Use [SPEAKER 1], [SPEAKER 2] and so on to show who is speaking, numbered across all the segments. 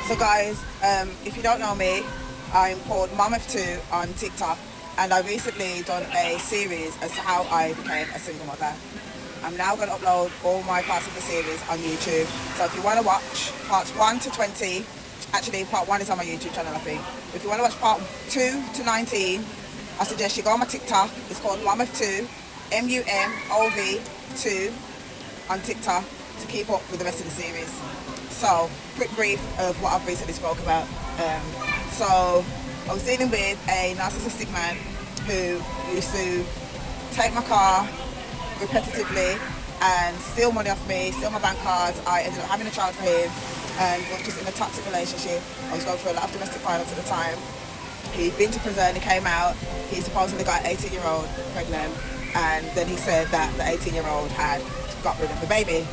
[SPEAKER 1] So guys, if you don't know me, I'm called Mom of Two on TikTok, and I recently done a series as to how I became a single mother. I'm now going to upload all my parts of the series on YouTube. So if you want to watch parts 1 to 20, actually part 1 is on my YouTube channel I think. If you want to watch part 2 to 19, I suggest you go on my TikTok. It's called Mom of Two, MUMOV 2 on TikTok to keep up with the rest of the series. So, quick brief of what I've recently spoke about. So, I was dealing with a narcissistic man who used to take my car repetitively and steal money off me, steal my bank cards. I ended up having a child for him and was just in a toxic relationship. I was going through a lot of domestic violence at the time. He'd been to prison, he came out, he supposedly got an 18-year-old pregnant, and then he said that the 18-year-old had got rid of the baby.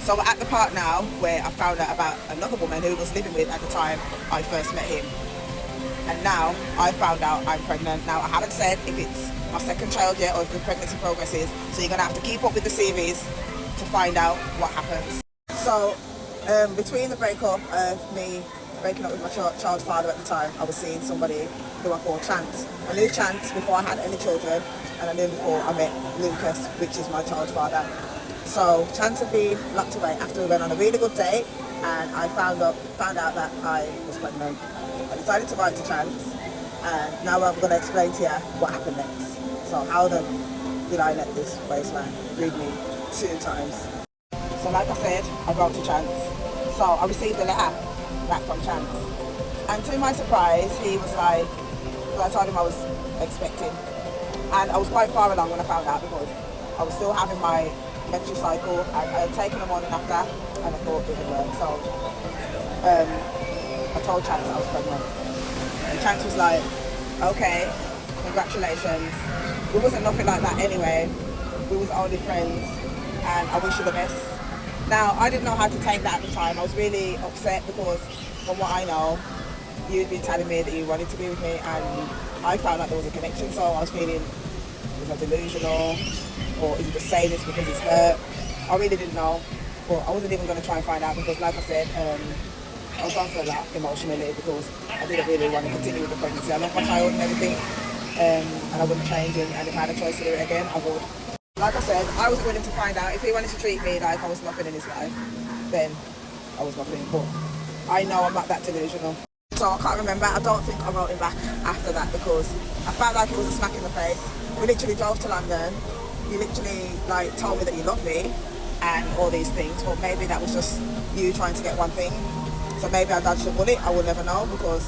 [SPEAKER 1] So we're at the part now where I found out about another woman who was living with at the time I first met him. And now I found out I'm pregnant. Now I haven't said if it's my second child yet or if the pregnancy progresses, so you're going to have to keep up with the series to find out what happens. So between the breakup of me breaking up with my child's father at the time, I was seeing somebody who I called Chance. I knew Chance before I had any children, and I knew him before I met Lucas, which is my child's father. So Chance had been locked away after we went on a really good date, and I found out that I was pregnant. I decided to write to Chance, and now I'm going to explain to you what happened next. So how did I let this wasteman read me 2 times? So like I said, I wrote to Chance. So I received a letter back from Chance, and to my surprise, he was like, I told him I was expecting, and I was quite far along when I found out because I was still having my menstrual cycle. I had taken the morning after, and I thought it would work. So I told Chance I was pregnant, and Chance was like, okay, congratulations. We wasn't nothing like that anyway. We was only friends, and I wish you the best. Now, I didn't know how to take that at the time. I was really upset because, from what I know, you'd been telling me that you wanted to be with me, and I found out there was a connection. So I was feeling, was I delusional, or is he just saying this because he's hurt? I really didn't know, but I wasn't even going to try and find out because, like I said, I was going through a lot emotionally because I didn't really want to continue with the pregnancy. I love my child and everything, and I wouldn't change it, and if I had a choice to do it again, I would. Like I said, I was willing to find out. If he wanted to treat me like I was nothing in his life, then I was nothing, but I know I'm not that delusional. So I can't remember. I don't think I wrote him back after that because I felt like it was a smack in the face. We literally drove to London. You literally told me that you loved me and all these things, but maybe that was just you trying to get one thing. So maybe I dodged a bullet. I will never know because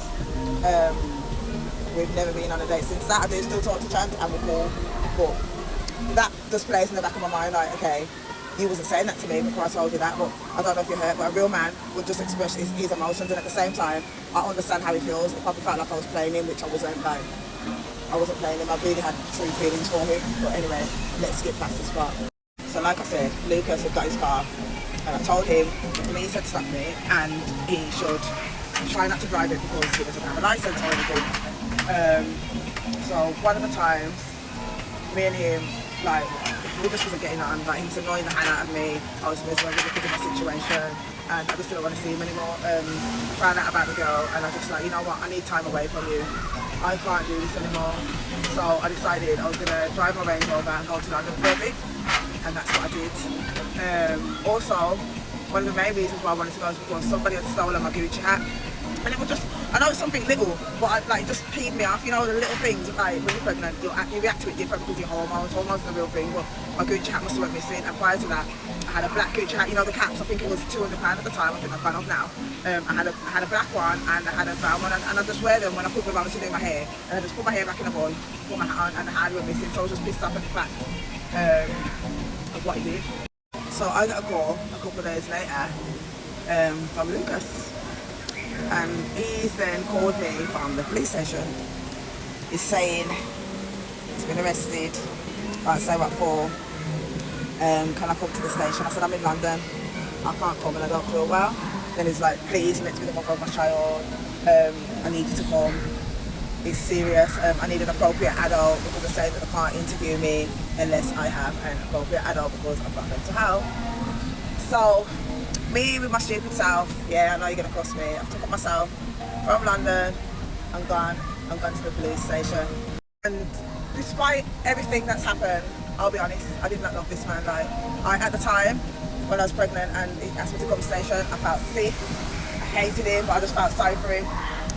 [SPEAKER 1] we've never been on a date since that. I do still talk to Chance and we're cool, but that just plays in the back of my mind like, okay, you wasn't saying that to me before I told you that, but I don't know if you're hurt, but a real man would just express his emotions, and at the same time, I understand how he feels. It probably felt like I was playing him, which I wasn't. I wasn't playing him. I really had true feelings for him. But anyway, let's skip past this part. So like I said, Lucas had got his car, and I told him the police had stopped me, and he should try not to drive it because he doesn't have a license or anything. So one of the times, me and him, we just wasn't getting on. He was annoying the hell out of me. I was miserable because of my situation, and I just didn't want to see him anymore. Found out about the girl, and I was just like, you know what, I need time away from you. I can't do this anymore. So I decided I was going to drive my Range Rover and go to London for a bit, and that's what I did. Also, one of the main reasons why I wanted to go is because somebody had stolen my Gucci hat. And it was just, I know it's something little, but it just peeved me off. You know, the little things, when you're pregnant, you react to it different because your hormones. Hormones are the real thing, but my Gucci hat must have went missing. And prior to that, I had a black Gucci hat, you know, the caps, I think it was £200 at the time, I think I've gone off now. I had a black one and I had a brown one, and I just wear them when I put them on to do my hair. And I just put my hair back in a bun, put my hat on, and the hat went missing, so I was just pissed off at the fact of what he did. So I got a call a couple of days later from Lucas. And he's then called me from the police station. He's saying he's been arrested. I'd say about 4. Can I come to the station? I said, I'm in London. I can't come and I don't feel well. Then he's like, please, you're meant to be the mother of my child. I need you to come. It's serious. I need an appropriate adult because they say that they can't interview me unless I have an appropriate adult because I've got mental health. So Me with my stupid self, yeah, I know you're gonna cost me. I've took up myself from London. I'm gone to the police station. And despite everything that's happened, I'll be honest, I did not love this man. Like, at the time, when I was pregnant and he asked me to come to the station, I felt sick. I hated him, but I just felt sorry for him.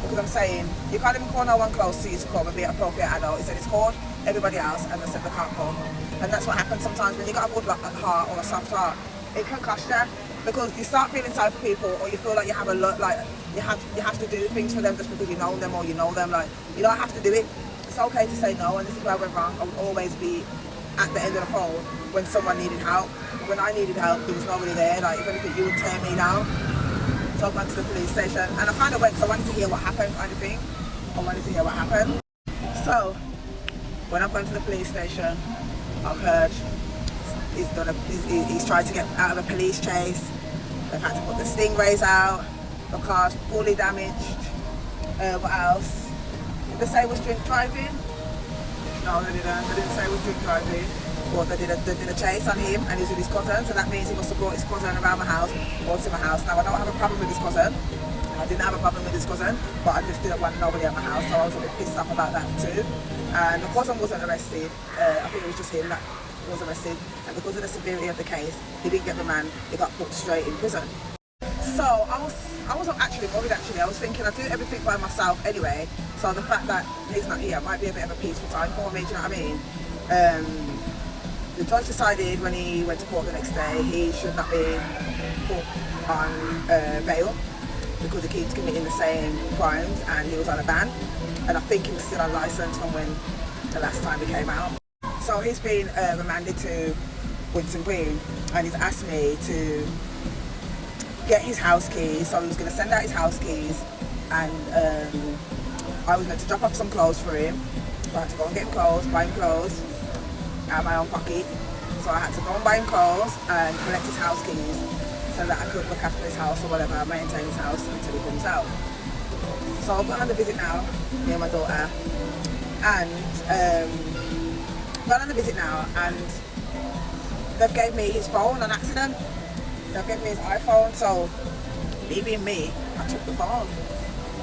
[SPEAKER 1] Because I'm saying, you can't even call no one close to you to come and be an appropriate adult. He said it's called everybody else, and they said they can't come. And that's what happens sometimes when you got a good heart or a soft heart. It can cost you, because you start feeling sorry for people, or you feel like you have a lot, like you have to do things for them just because you know them or you know them. Like, you don't have to do it. It's okay to say no, and this is where I went wrong. I would always be at the end of the phone when someone needed help. When I needed help, there was nobody there. Like, if anything, you would turn me down. So I went to the police station, and I kind of went because I wanted to hear what happened, kind of thing. I wanted to hear what happened. So when I've gone to the police station, I've heard he's tried to get out of a police chase. They've had to put the stingrays out. The car's fully damaged. What else? Did they say it was drink driving? No, they didn't. They didn't say it was drink driving. But they did a chase on him, and he was with his cousin, so that means he must have brought his cousin around my house or to my house. Now, I don't have a problem with his cousin. I didn't have a problem with his cousin, but I just didn't want nobody at my house, so I was a bit pissed off about that too. And the cousin wasn't arrested. I think it was just him that was arrested, and because of the severity of the case, he didn't get the man. He got put straight in prison. So I wasn't actually worried. Actually, I was thinking I do everything by myself anyway. So the fact that he's not here might be a bit of a peaceful time for me. Do you know what I mean? The judge decided when he went to court the next day he should not be put on bail because he keeps committing the same crimes, and he was on a ban. And I think he was still on licence from when the last time he came out. So he's been remanded to Winson Green, and he's asked me to get his house keys. So he was going to send out his house keys, and I was meant to drop off some clothes for him. So I had to go and get clothes, buy him clothes out of my own pocket. So I had to go and buy him clothes and collect his house keys so that I could look after his house or whatever, maintain his house until he comes out. So I've gone on the visit now, me and my daughter, and gone on the visit now, and they've gave me his phone on accident. They've given me his iPhone, so me being me, I took the phone.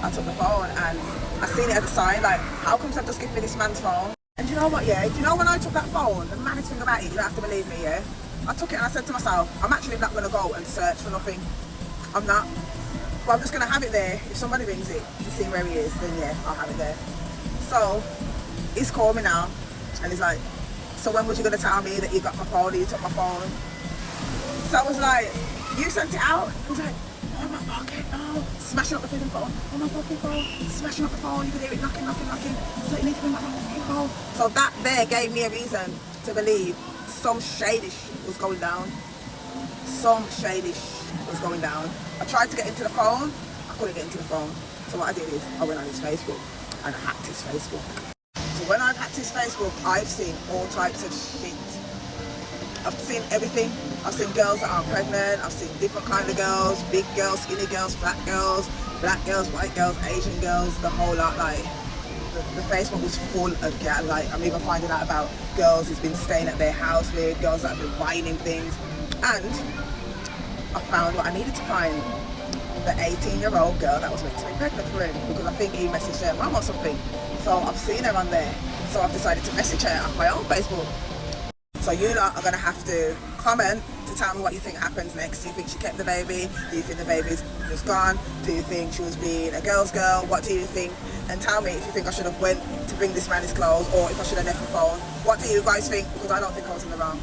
[SPEAKER 1] And I seen it as a sign, like, how come they've just given me this man's phone? And do you know what, yeah? Do you know when I took that phone, the maddest thing about it, you don't have to believe me, yeah? I took it and I said to myself, I'm actually not going to go and search for nothing. I'm not. But I'm just going to have it there. If somebody rings it to see where he is, then yeah, I'll have it there. So he's called me now, and he's like, so when was you going to tell me that you got my phone, that you took my phone? So I was like, you sent it out? He was like, oh, my pocket, oh. Smashing up the freaking phone. Oh, my fucking phone. Smashing up the phone. You could hear it knocking. So you need to bring back my fucking phone. So that there gave me a reason to believe some shady shit was going down. I tried to get into the phone. I couldn't get into the phone. So what I did is I went on his Facebook and I hacked his Facebook. So when I've hacked his Facebook, I've seen all types of shit. I've seen everything. I've seen girls that aren't pregnant. I've seen different kind of girls, big girls, skinny girls, fat girls, black girls, white girls, Asian girls, the whole lot. Like, the Facebook was full of girls. Like, I'm even finding out about girls who's been staying at their house with, girls that have been buying him things. And I found what I needed to find. The 18-year-old girl that was meant to be pregnant for him, because I think he messaged her mum or something. So I've seen her on there. So I've decided to message her on my own Facebook. So you lot are going to have to comment to tell me what you think happens next. Do you think she kept the baby? Do you think the baby's just gone? Do you think she was being a girl's girl? What do you think? And tell me if you think I should have went to bring this man his clothes, or if I should have left the phone. What do you guys think? Because I don't think I was in the wrong.